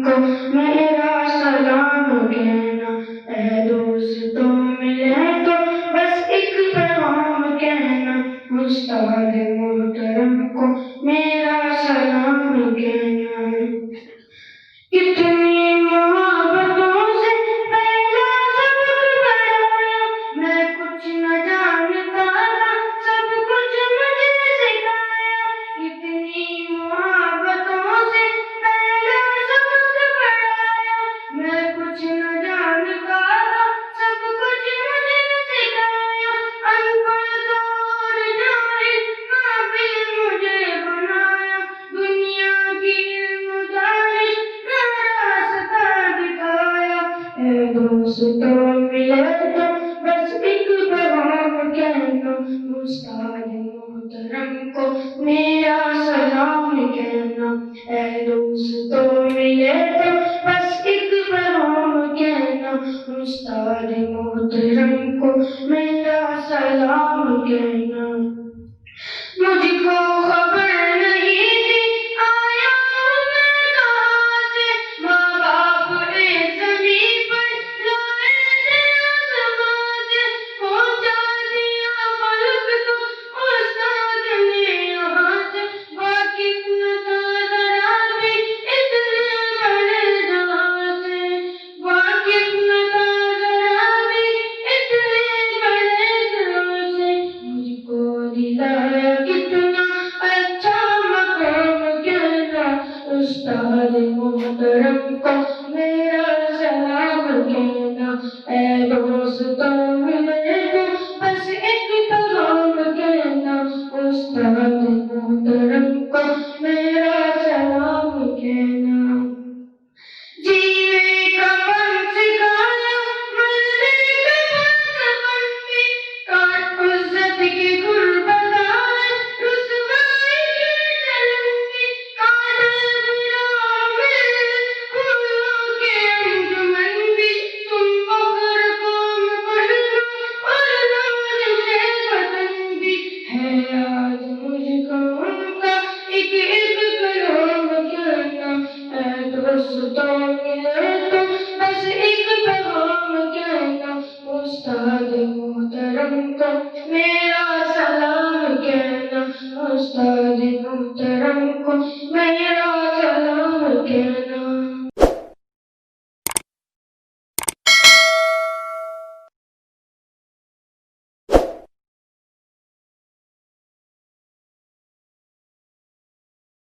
کو میرا سلام کہنا، اے دوستوں ملے تو بس ایک پیغام کہنا، استاد محترم کو میرا سلام کہنا۔ کتنی محبتوں سے پہلا سبق پڑھایا، میں کچھ نہ جانتا تھا، سب کچھ مجھے سکھایا۔ کتنی محبتوں سے پہلا سبق پڑھایا، میں کچھ نہ جانتا تھا، سب کچھ مجھے سکھایا۔ ان پڑھ اور جاہل قابل مجھے بنایا، دنیا کی علم دانش کا راستہ دکھایا۔ اے دوستوں ملے تو بس ایک پیغام کہنا، استاد محترم کو میرا سلام کہنا۔ اے دوستوں ملے تو بس ایک پیغام کہنا، استاد محترم کو میرا سلام کہنا۔ مجھ کو خبر نہیں تھی آیا ہوں میں کہاں سے، ماں باپ ایک زمین پر لائے تھے آسمان سے، پہنچا دیا فلک تو استاد نے یہاں سے، واقف نہ تھا ذرا بھی اتنے بڑے جہاں سے، واقف نہ تھا ذرا بھی اتنے بڑے جہاں سے۔ مجھ کو دلایا کتنا اچھا مقام کہنا، استاد محترم کو میرا سلام کہنا۔ اے دوستوں ملے